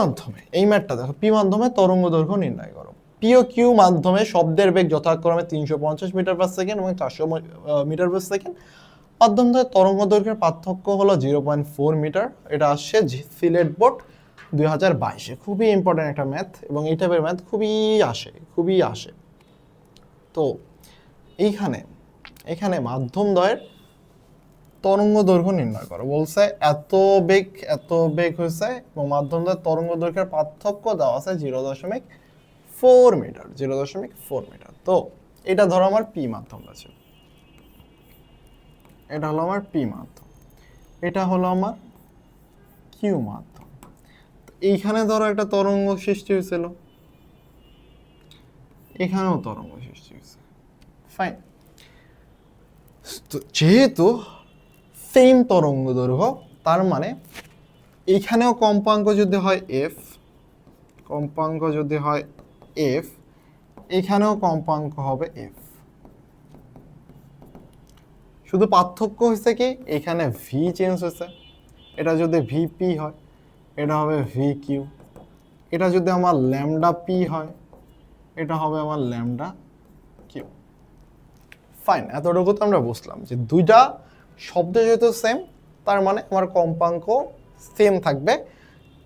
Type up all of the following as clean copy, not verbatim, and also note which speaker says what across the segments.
Speaker 1: মাধ্যমে এই ম্যাথটা দেখো, পি মাধ্যমে তরঙ্গ দৈর্ঘ্য নির্ণয় করো। পি ও কিউ মাধ্যমে শব্দের বেগ যথাক্রমে 350 মিটার পার সেকেন্ড এবং 400 মিটার পার সেকেন্ড। মাধ্যম দ্বয়ের তরঙ্গ দৈর্ঘ্যের পার্থক্য হলো 0.4 মিটার। এটা আসছে সিলেট বোর্ড 2022-এ। খুবই ইম্পর্টেন্ট একটা ম্যাথ এবং এই টাইপের ম্যাথ খুবই আসে। তো এইখানে মাধ্যম দ্বয়ের তরঙ্গ দৈর্ঘ্য নির্ণয় করো বলছে। এত বেগ হয়েছে এবং মাধ্যম দ্বয়ের তরঙ্গ দৈর্ঘ্যের পার্থক্য দেওয়া আছে 0.4 মিটার। 0.4 মিটার। তো এটা ধরো আমার পি মাধ্যম আছে, এটা হলো আমার পি মাধ্যম, এটা হলো আমার কিউ মাধ্যম। এইখানে ধরো একটা তরঙ্গ সৃষ্টি হয়েছিল, এখানেও তরঙ্গ সৃষ্টি হয়েছে, ফাইন। তো যেহেতু সেম তরঙ্গ দৈর্ঘ্য, তার মানে এইখানেও কম্পাঙ্ক যদি হয় এফ, এখানেও কম্পাঙ্ক হবে এফ। শুধু পার্থক্য হয়েছে কি, এখানে ভি চেঞ্জ হয়েছে। এটা যদি ভিপি হয়, এটা হবে ভি কিউ। এটা যদি আমার ল্যামডা পি হয়, এটা হবে আমার ল্যামডা কিউ। ফাইন, এতটুকু তো আমরা বুঝলাম যে দুইটা শব্দ যেহেতু সেম, তার মানে আমার কম্পাঙ্ক সেম থাকবে।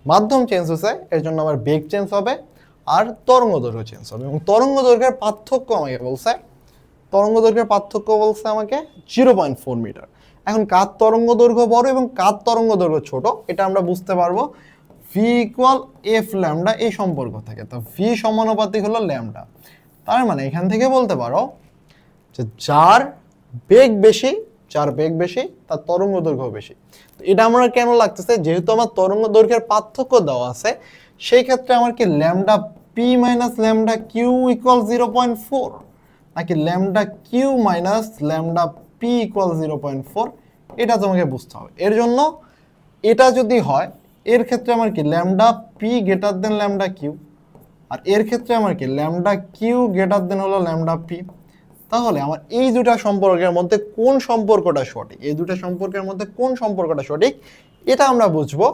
Speaker 1: মাধ্যম চেঞ্জ হয়েছে, এর জন্য আমার বেগ চেঞ্জ হবে আর তরঙ্গ দৈর্ঘ্য চেঞ্জ হবে। এবং তরঙ্গ দৈর্ঘ্যের পার্থক্য আমাকে বলছে, 0.4 মিটার। এখন কার তরঙ্গ দৈর্ঘ্য বড় এবং কার তরঙ্গ দৈর্ঘ্য ছোট, এটা আমরা বুঝতে পারবো ভি ইকুয়াল এফ ল্যামডা এই সম্পর্ক থেকে। তো ভি সমানুপাতিক হলো ল্যামডা। তার মানে এখান থেকে বলতে পারো যে যার বেগ বেশি তার তরঙ্গ দৈর্ঘ্য বেশি। তো এটা আমার কেন লাগতেছে, যেহেতু আমার তরঙ্গ দৈর্ঘ্যের পার্থক্য দেওয়া আছে, সেই ক্ষেত্রে আমার কি lambda P minus lambda Q equal 0.4, নাকি lambda Q minus lambda P equal 0.4, এটা তোমাকে বুঝতে হবে। এর জন্য এটা যদি হয়, এর ক্ষেত্রে আমার কি lambda P greater than lambda Q, আর এর ক্ষেত্রে আমার কি ল্যামডা কিউ গ্রেটার দেন হলো ল্যামডা পি। তাহলে আমার এই দুটা সম্পর্কের মধ্যে কোন সম্পর্কটা সঠিক, এটা আমরা বুঝবো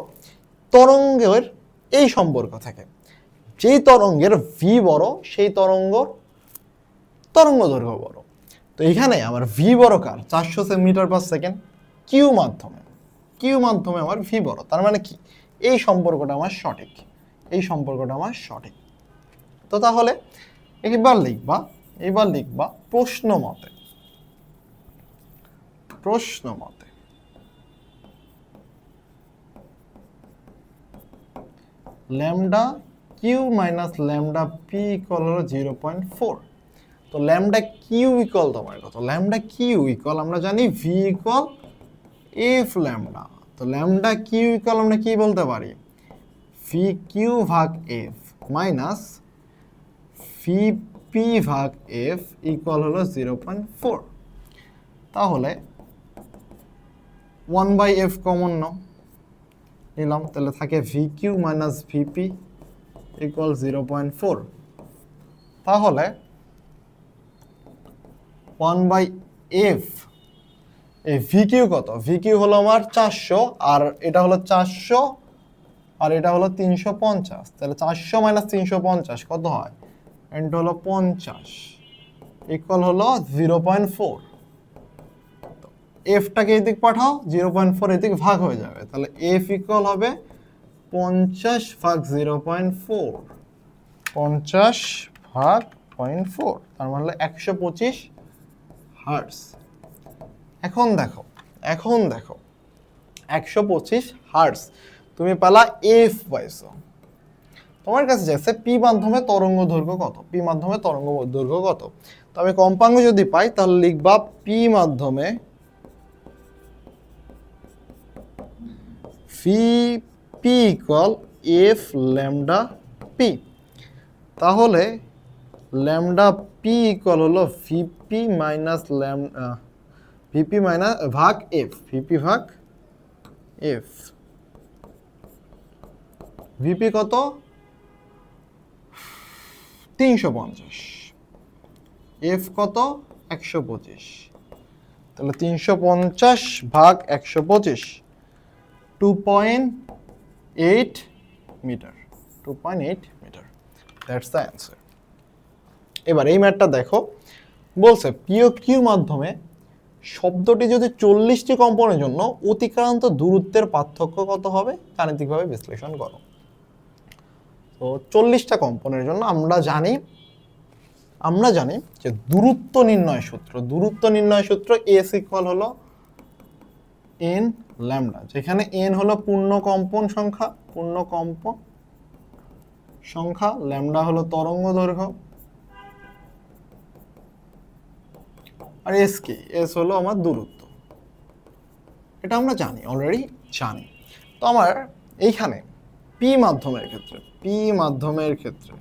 Speaker 1: তরঙ্গের এই সম্পর্ক থেকে। যেই তরঙ্গের ভি বড়, সেই তরঙ্গ দৈর্ঘ্য বড়। তো এখানে আমার ভি বড় কার, 400 মিটার পার সেকেন্ড। কিউ মাধ্যমে আমার ভি বড়। তার মানে কি, এই সম্পর্কটা আমার সঠিক। তো তাহলে এবার লিখবা প্রশ্ন মতে lambda Q minus lambda P equal হলো 0.4। তো ল্যামডা কিউ ইকুয়াল তোমার কত? ল্যামডা কিউ ইকুয়াল আমরা জানি ভি ইকুয়াল এফ ল্যামডা। তো ল্যামডা কিউ ইকুয়াল আমরা কি বলতে পারি, ভি কিউ ভাগ এফ মাইনাস ভি পি ভাগ এফ ইকুয়াল হলো 0.4। তাহলে 1/f কমন নিলাম, তাহলে থাকে V Q minus VP equal 0.4। তাহলে 1/f, এই ভি কিউ কত? ভি কিউ হলো আমার 400, আর এটা হলো 400, আর এটা হলো 350। তাহলে 400 মাইনাস 350 কত হয়? এটা হলো 50 ইকুয়াল হলো 0.4। এফটাকে এদিক পাঠাও, 0.4 এদিক ভাগ হয়ে যাবে। তাহলে এফ ইকুয়াল হবে 50 ভাগ 0.4, 50 ভাগ 0.4, তার মানে হলো 125 হার্টজ। এখন দেখো 125 হার্টজ তুমি পেলা, এফ পাইছো। তোমার কাছে যাচ্ছে পি মাধ্যমে তরঙ্গ দৈর্ঘ্য কত। তো আমি কম্পাঙ্ক যদি পাই, তাহলে লিখবা পি মাধ্যমে V P equal F lambda P. তাহলে ল্যামডা পি ইকুয়াল হলো ভিপি মাইনাস ভাগ এফ, ভিপি কত? 350, এফ কত? 125। তাহলে 350 ভাগ 125, 2.8 metre. 2.8 metre. That's the answer. এবার এই ম্যাথটা দেখো, বলছে পি ও কিউ মাধ্যমে শব্দটি যদি 40টি কম্পনের জন্য অতিক্রান্ত দূরত্বের পার্থক্য কত হবে গাণিতিকভাবে বিশ্লেষণ করো। তো 40টা কম্পনের জন্য আমরা জানি যে দূরত্ব নির্ণয় সূত্র এস ইকুয়াল হলো এন ল্যামডা, যেখানে এন হলো পূর্ণ কম্পন সংখ্যা, ল্যামডা হলো তরঙ্গ দৈর্ঘ্য, আর এস কি, এস হলো আমার দূরত্ব। এটা আমরা অলরেডি জানি। তো আমার এইখানে পি মাধ্যমের ক্ষেত্রে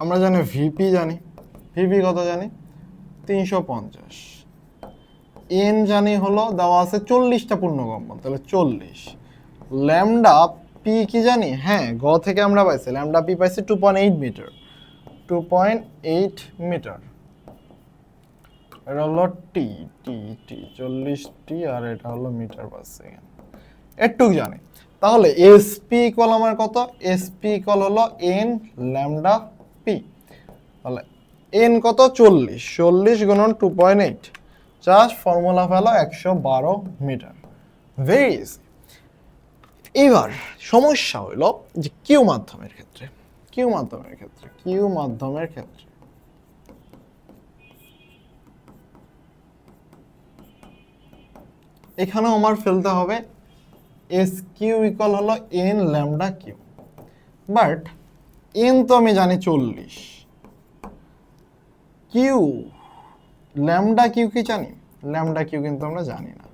Speaker 1: আমরা জানি ভিপি কত জানি 350, এন জানি হলো দেওয়া আছে 40টা পূর্ণকম্পন, তাহলে 40। ল্যামডা পি কি জানি, হ্যাঁ গ থেকে আমরা পাইছি ল্যামডা পি পাইছি 2.8 মিটার, 2.8 মিটার। এটা হলো টি 40টি, আর এটা হলো মিটার পার সেকেন্ড, এটুক জানি। তাহলে এসপি ইকুয়াল আমার কত, এসপি ইকুয়াল হলো এন ল্যামডা পি। তাহলে এন কত 40 গুণন 2.8, জাস্ট ফর্মুলা ফেলো 112 মিটার। Very easy. এবার সমস্যা হইল যে কিউ মাধ্যমের ক্ষেত্রে এখানেও আমার ফেলতে হবে এস কিউ ইকুয়াল হলো N lambda Q, but N তো আমি জানি 40, কিউ ল্যামডা কিউ কি জানি, ল্যামডা কিউ কিন্তু আমরা জানি না।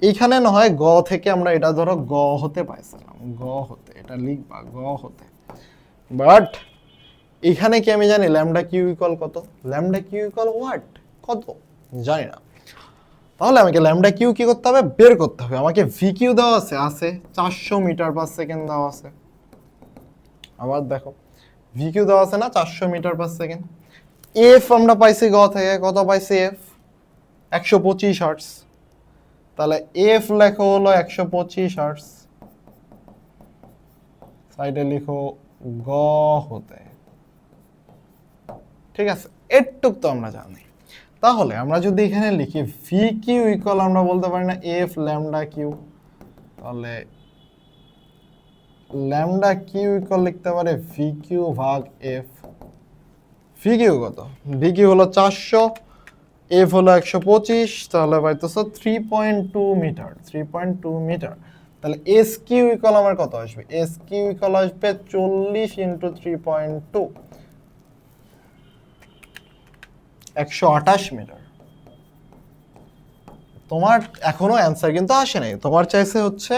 Speaker 1: এইখানে না হয় গ থেকে আমরা এটা ধরো গ হতে পাইছিলাম, এটা লিখবা গ হতে, বাট এখানে কি আমি জানি ল্যামডা কিউ ইকুয়াল কত, ল্যামডা কিউ ইকুয়াল হোয়াট, কত জানি না। তাহলে আমাকে ল্যামডা কিউ কি করতে হবে, বের করতে হবে। আমাকে ভি কিউ দেওয়া আছে 400 মিটার পার সেকেন্ড দেওয়া আছে। আবার দেখো ভি কিউ দেওয়া আছে না 400 মিটার পার সেকেন্ড। এফ আমরা পাইছি গ থেকে, কত পাইছি এফ 125 হার্টজ। তাহলে এফ লেখো হলো 125 হার্টজ, সাইডে লিখো গ হতে, ঠিক আছে। এটুক তো আমরা জানি। তাহলে আমরা যদি এখানে লিখি ভি কিউ ইকুয়াল, আমরা বলতে পারি না এফ ল্যামডা কিউ, তাহলে ল্যামডা কিউ ইকুয়াল লিখতে পারে ভি কিউ ভাগ এফ। ভি কিউ কত, ভি কিউ হলো 400, এফ হলো 125, তাহলে পাইতেছো 3.2 মিটার, 3.2 মিটার। তাহলে এস কিউ ইকুয়াল আমার কত আসবে, এস কিউ ইকুয়াল আসবে 40 ইন্টু 3.2, 128 মিটার। তোমার এখনো অ্যান্সার কিন্তু আসে নাই, তোমার চাইছে হচ্ছে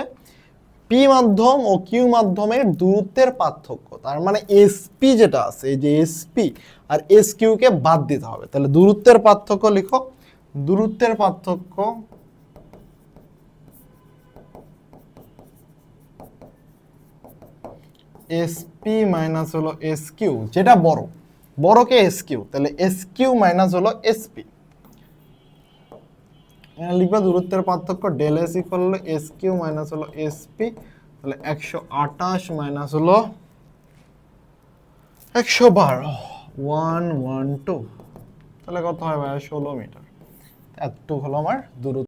Speaker 1: পি মাধ্যম ও কিউ মাধ্যমের দূরত্বের পার্থক্য। তার মানে এসপি যেটা আছে, এই যে এসপি আর এস কিউ কে বাদ দিতে হবে। তাহলে দূরত্বের পার্থক্য লিখো, দূরত্বের পার্থক্য এসপি মাইনাস হলো এস কিউ, যেটা বড়কে এস কিউ, তাহলে এস কিউ মাইনাস হলো এসপি। লিখবা দূরত্বের পার্থক্য ডেল এস ইকুয়াল হলো এস কিউ মাইনাস হলো এসপি। তাহলে 128 মাইনাস হলো 112, 112, তাহলে কত হয় ভাই 16 মিটার। এতটুকু হলো আমার দূরত্ব।